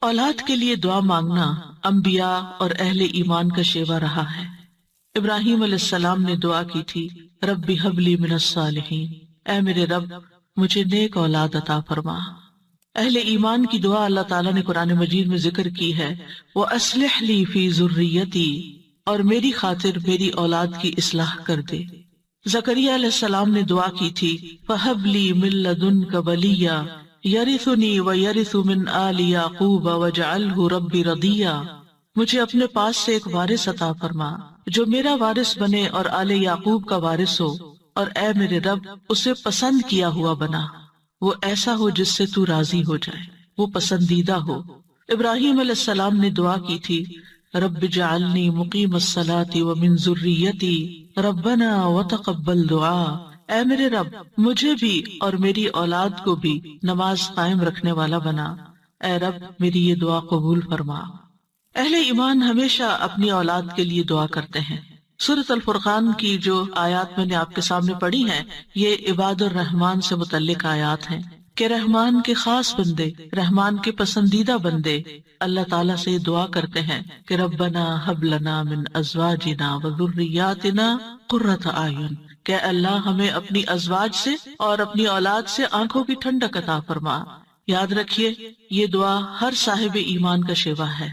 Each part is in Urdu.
اولاد کے لیے دعا مانگنا انبیاء اور اہل ایمان کا شیوا رہا ہے۔ ابراہیم علیہ السلام نے دعا کی تھی، رب ہب لی من الصالحین، اے میرے رب مجھے نیک اولاد عطا فرما۔ اہل ایمان کی دعا اللہ تعالیٰ نے قرآن مجید میں ذکر کی ہے، وَأَصْلِحْ لِي فِي ذُرِّيَّتِي، اور میری خاطر میری اولاد کی اصلاح کر دے۔ زکریا علیہ السلام نے دعا کی تھی، فَهَبْ لِي مِن لَّدُنْكَ وَلِيًّا يَرِثُنِي وَيَرِثُ مِنْ آلِ يَعْقُوبَ وَاجْعَلْهُ رَبِّ رَضِيًّا، مجھے اپنے پاس سے ایک وارث عطا فرما جو میرا وارث بنے اور آل یعقوب کا وارث ہو، اور اے میرے رب اسے پسند کیا ہوا بنا، وہ ایسا ہو جس سے تو راضی ہو جائے، وہ پسندیدہ ہو۔ ابراہیم علیہ السلام نے دعا کی تھی، رب اجعلنی مقیم الصلاۃ ومن ذریتی ربنا وتقبل دعا، اے میرے رب مجھے بھی اور میری اولاد کو بھی نماز قائم رکھنے والا بنا، اے رب میری یہ دعا قبول فرما۔ اہل ایمان ہمیشہ اپنی اولاد کے لیے دعا کرتے ہیں۔ سورۃ الفرقان کی جو آیات میں نے آپ کے سامنے پڑھی ہیں، یہ عباد الرحمن سے متعلق آیات ہیں کہ رحمان کے خاص بندے، رحمان کے پسندیدہ بندے اللہ تعالیٰ سے دعا کرتے ہیں کہ ربنا ہب لنا من ازواجنا وذریاتنا قرۃ اعین، کہ اللہ ہمیں اپنی ازواج سے اور اپنی اولاد سے آنکھوں کی ٹھنڈک عطا فرما۔ یاد رکھیے یہ دعا ہر صاحب ایمان کا شیوا ہے،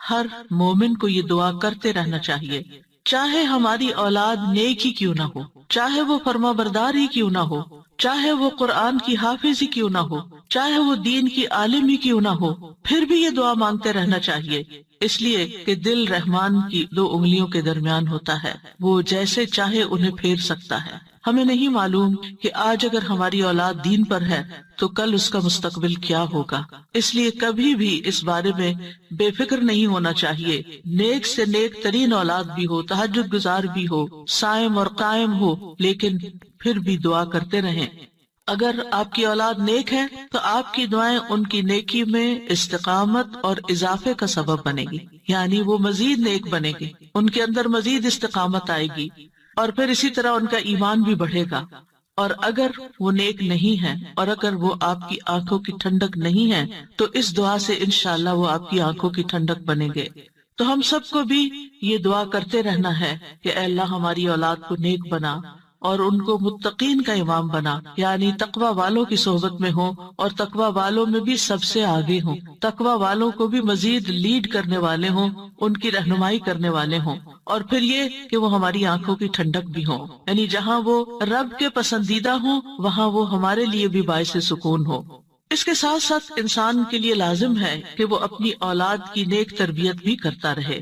ہر مومن کو یہ دعا کرتے رہنا چاہیے، چاہے ہماری اولاد نیک ہی کیوں نہ ہو، چاہے وہ فرما بردار ہی کیوں نہ ہو، چاہے وہ قرآن کی حافظ ہی کیوں نہ ہو، چاہے وہ دین کی عالم ہی کیوں نہ ہو، پھر بھی یہ دعا مانگتے رہنا چاہیے، اس لیے کہ دل رحمان کی دو انگلیوں کے درمیان ہوتا ہے، وہ جیسے چاہے انہیں پھیر سکتا ہے۔ ہمیں نہیں معلوم کہ آج اگر ہماری اولاد دین پر ہے تو کل اس کا مستقبل کیا ہوگا، اس لیے کبھی بھی اس بارے میں بے فکر نہیں ہونا چاہیے۔ نیک سے نیک ترین اولاد بھی ہو، تہجد گزار بھی ہو، صائم اور قائم ہو، لیکن پھر بھی دعا کرتے رہیں۔ اگر آپ کی اولاد نیک ہے تو آپ کی دعائیں ان کی نیکی میں استقامت اور اضافے کا سبب بنے گی، یعنی وہ مزید نیک بنے گی، ان کے اندر مزید استقامت آئے گی، اور پھر اسی طرح ان کا ایمان بھی بڑھے گا۔ اور اگر وہ نیک نہیں ہے اور اگر وہ آپ کی آنکھوں کی ٹھنڈک نہیں ہے تو اس دعا سے انشاءاللہ وہ آپ کی آنکھوں کی ٹھنڈک بنے گے۔ تو ہم سب کو بھی یہ دعا کرتے رہنا ہے کہ اے اللہ ہماری اولاد کو نیک بنا اور ان کو متقین کا امام بنا، یعنی تقوی والوں کی صحبت میں ہوں اور تقوی والوں میں بھی سب سے آگے ہوں، تقوی والوں کو بھی مزید لیڈ کرنے والے ہوں، ان کی رہنمائی کرنے والے ہوں، اور پھر یہ کہ وہ ہماری آنکھوں کی ٹھنڈک بھی ہوں، یعنی جہاں وہ رب کے پسندیدہ ہوں وہاں وہ ہمارے لیے بھی باعث سکون ہو۔ اس کے ساتھ ساتھ انسان کے لیے لازم ہے کہ وہ اپنی اولاد کی نیک تربیت بھی کرتا رہے،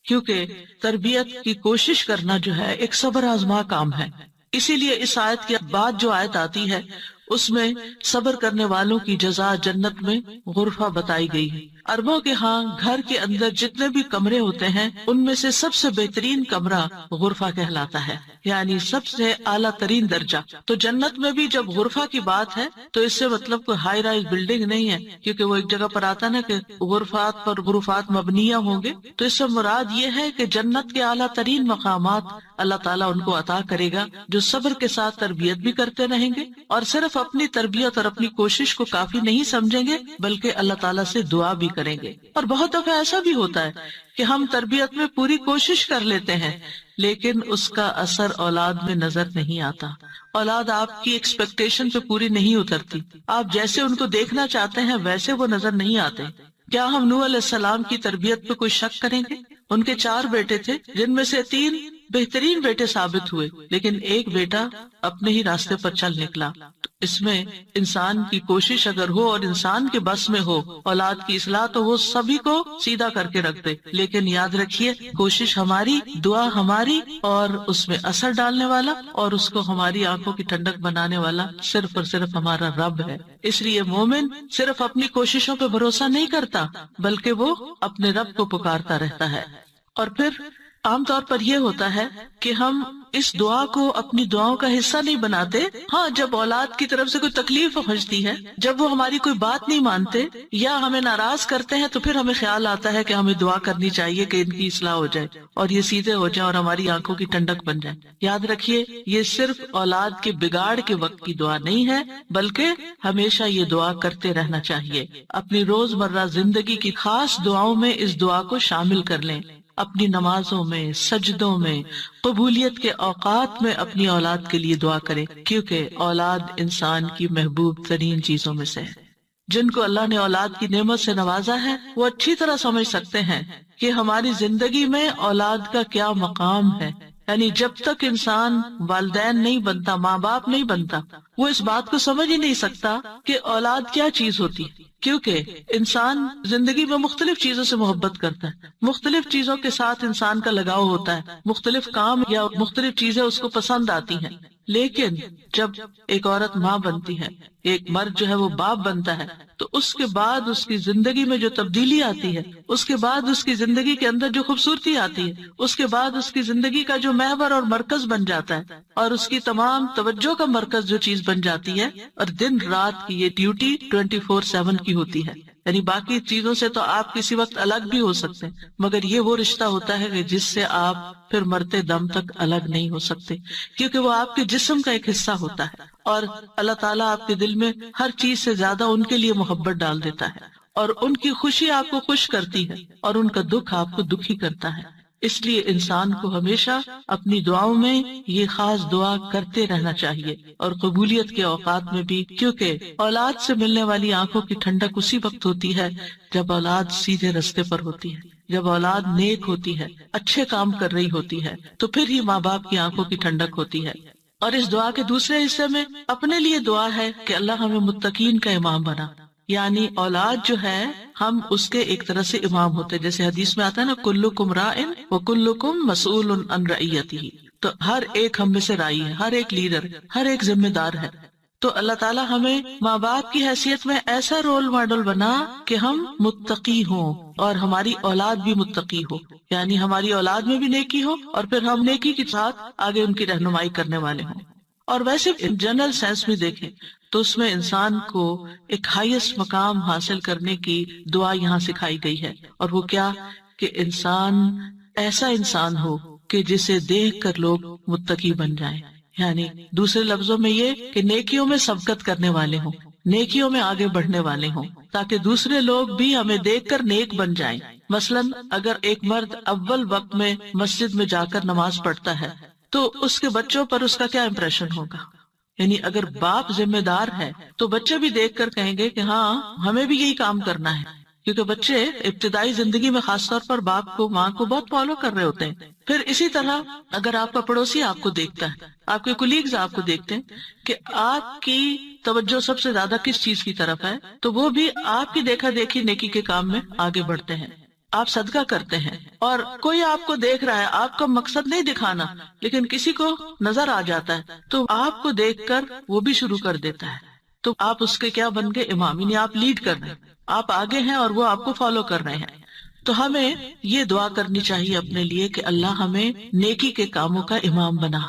کیونکہ تربیت کی کوشش کرنا جو ہے ایک صبر آزما کام ہے۔ اسی لیے اس آیت کے بعد جو آیت آتی ہے اس میں صبر کرنے والوں کی جزا جنت میں غرفہ بتائی گئی ہے۔ عربوں کے ہاں گھر کے اندر جتنے بھی کمرے ہوتے ہیں ان میں سے سب سے بہترین کمرہ غرفہ کہلاتا ہے، یعنی سب سے اعلیٰ ترین درجہ۔ تو جنت میں بھی جب غرفہ کی بات ہے تو اس سے مطلب کوئی ہائی رائز بلڈنگ نہیں ہے، کیونکہ وہ ایک جگہ پر آتا نا کہ غرفات پر غرفات مبنیہ ہوں گے، تو اس سے مراد یہ ہے کہ جنت کے اعلیٰ ترین مقامات اللہ تعالیٰ ان کو عطا کرے گا جو صبر کے ساتھ تربیت بھی کرتے رہیں گے اور صرف اپنی تربیت اور اپنی کوشش کو کافی نہیں سمجھیں گے بلکہ اللہ تعالیٰ سے دعا بھی کریں گے۔ اور بہت دفعہ ایسا بھی ہوتا ہے کہ ہم تربیت میں پوری کوشش کر لیتے ہیں لیکن اس کا اثر اولاد میں نظر نہیں آتا، اولاد آپ کی ایکسپیکٹیشن پہ پوری نہیں اترتی، آپ جیسے ان کو دیکھنا چاہتے ہیں ویسے وہ نظر نہیں آتے۔ کیا ہم نوح علیہ السلام کی تربیت پہ کوئی شک کریں گے؟ ان کے 4 بیٹے تھے جن میں سے 3 بہترین بیٹے ثابت ہوئے لیکن ایک بیٹا اپنے ہی راستے پر چل نکلا۔ تو اس میں انسان کی کوشش اگر ہو اور انسان کے بس میں ہو اولاد کی اصلاح تو وہ سبھی کو سیدھا کر کے رکھ دے، لیکن یاد رکھیے کوشش ہماری، دعا ہماری، اور اس میں اثر ڈالنے والا اور اس کو ہماری آنکھوں کی ٹھنڈک بنانے والا صرف اور صرف ہمارا رب ہے۔ اس لیے مومن صرف اپنی کوششوں پہ بھروسہ نہیں کرتا بلکہ وہ اپنے رب کو پکارتا رہتا ہے۔ اور پھر عام طور پر یہ ہوتا ہے کہ ہم اس دعا کو اپنی دعاؤں کا حصہ نہیں بناتے. ہاں، جب اولاد کی طرف سے کوئی تکلیف پہنچتی ہے، جب وہ ہماری کوئی بات نہیں مانتے یا ہمیں ناراض کرتے ہیں، تو پھر ہمیں خیال آتا ہے کہ ہمیں دعا کرنی چاہیے کہ ان کی اصلاح ہو جائے اور یہ سیدھے ہو جائیں اور ہماری آنکھوں کی ٹھنڈک بن جائے. یاد رکھیے، یہ صرف اولاد کے بگاڑ کے وقت کی دعا نہیں ہے، بلکہ ہمیشہ یہ دعا کرتے رہنا چاہیے. اپنی روزمرہ زندگی کی خاص دعاؤں میں اس دعا کو شامل کر لیں. اپنی نمازوں میں، سجدوں میں، قبولیت کے اوقات میں اپنی اولاد کے لیے دعا کریں، کیونکہ اولاد انسان کی محبوب ترین چیزوں میں سے ہے. جن کو اللہ نے اولاد کی نعمت سے نوازا ہے، وہ اچھی طرح سمجھ سکتے ہیں کہ ہماری زندگی میں اولاد کا کیا مقام ہے. یعنی جب تک انسان والدین نہیں بنتا، ماں باپ نہیں بنتا، وہ اس بات کو سمجھ ہی نہیں سکتا کہ اولاد کیا چیز ہوتی ہے. کیونکہ انسان زندگی میں مختلف چیزوں سے محبت کرتا ہے، مختلف چیزوں کے ساتھ انسان کا لگاؤ ہوتا ہے، مختلف کام یا مختلف چیزیں اس کو پسند آتی ہیں. لیکن جب ایک عورت ماں بنتی ہے، ایک مرد جو ہے وہ باپ بنتا ہے، تو اس کے بعد اس کی زندگی میں جو تبدیلی آتی ہے، اس کے بعد اس کی زندگی کے اندر جو خوبصورتی آتی ہے، اس کے بعد اس کی زندگی کا جو محور اور مرکز بن جاتا ہے، اور اس کی تمام توجہ کا مرکز جو چیز بن جاتی ہے، اور دن رات کی یہ ڈیوٹی 24/7 کی ہوتی ہے. یعنی باقی چیزوں سے تو آپ کسی وقت الگ بھی ہو سکتے ہیں، مگر یہ وہ رشتہ ہوتا ہے کہ جس سے آپ پھر مرتے دم تک الگ نہیں ہو سکتے، کیونکہ وہ آپ کے جسم کا ایک حصہ ہوتا ہے. اور اللہ تعالیٰ آپ کے دل میں ہر چیز سے زیادہ ان کے لیے محبت ڈال دیتا ہے، اور ان کی خوشی آپ کو خوش کرتی ہے، اور ان کا دکھ آپ کو دکھی کرتا ہے. اس لیے انسان کو ہمیشہ اپنی دعاؤں میں یہ خاص دعا کرتے رہنا چاہیے، اور قبولیت کے اوقات میں بھی، کیونکہ اولاد سے ملنے والی آنکھوں کی ٹھنڈک اسی وقت ہوتی ہے جب اولاد سیدھے رستے پر ہوتی ہے، جب اولاد نیک ہوتی ہے، اچھے کام کر رہی ہوتی ہے، تو پھر ہی ماں باپ کی آنکھوں کی ٹھنڈک ہوتی ہے. اور اس دعا کے دوسرے حصے میں اپنے لیے دعا ہے کہ اللہ ہمیں متقین کا امام بنا. یعنی اولاد جو ہے، ہم اس کے ایک طرح سے امام ہوتے، جیسے حدیث میں آتا ہے نا، کلکم راعٍ وکلکم مسئول عن رعیتہ. تو ہر ایک ہم میں سے راعی ہے، ہر ایک لیڈر، ہر ایک ذمہ دار ہے. تو اللہ تعالیٰ ہمیں ماں باپ کی حیثیت میں ایسا رول ماڈل بنا کہ ہم متقی ہوں اور ہماری اولاد بھی متقی ہو. یعنی ہماری اولاد میں بھی نیکی ہو، اور پھر ہم نیکی کے ساتھ آگے ان کی رہنمائی کرنے والے ہوں. اور ویسے جنرل سینس میں دیکھیں تو اس میں انسان کو ایک ہائیسٹ مقام حاصل کرنے کی دعا یہاں سکھائی گئی ہے، اور وہ کیا کہ انسان ایسا انسان ہو کہ جسے دیکھ کر لوگ متقی بن جائیں. یعنی دوسرے لفظوں میں یہ کہ نیکیوں میں سبقت کرنے والے ہوں، نیکیوں میں آگے بڑھنے والے ہوں، تاکہ دوسرے لوگ بھی ہمیں دیکھ کر نیک بن جائیں. مثلاً اگر ایک مرد اول وقت میں مسجد میں جا کر نماز پڑھتا ہے تو اس کے بچوں پر اس کا کیا امپریشن ہوگا. یعنی اگر باپ ذمہ دار ہے تو بچے بھی دیکھ کر کہیں گے کہ ہاں ہمیں بھی یہی کام کرنا ہے، کیونکہ بچے ابتدائی زندگی میں خاص طور پر باپ کو، ماں کو بہت فالو کر رہے ہوتے ہیں. پھر اسی طرح اگر آپ کا پڑوسی آپ کو دیکھتا ہے، آپ کے کولیگز آپ کو دیکھتے ہیں کہ آپ کی توجہ سب سے زیادہ کس چیز کی طرف ہے، تو وہ بھی آپ کی دیکھا دیکھی نیکی کے کام میں آگے بڑھتے ہیں. آپ صدقہ کرتے ہیں اور کوئی آپ کو دیکھ رہا ہے، آپ کا مقصد نہیں دکھانا، لیکن کسی کو نظر آ جاتا ہے تو آپ کو دیکھ کر وہ بھی شروع کر دیتا ہے. تو آپ اس کے کیا بن گئے؟ امام. یعنی آپ لیڈ کر رہے ہیں، آپ آگے ہیں اور وہ آپ کو فالو کر رہے ہیں. تو ہمیں یہ دعا کرنی چاہیے اپنے لیے کہ اللہ ہمیں نیکی کے کاموں کا امام بنا.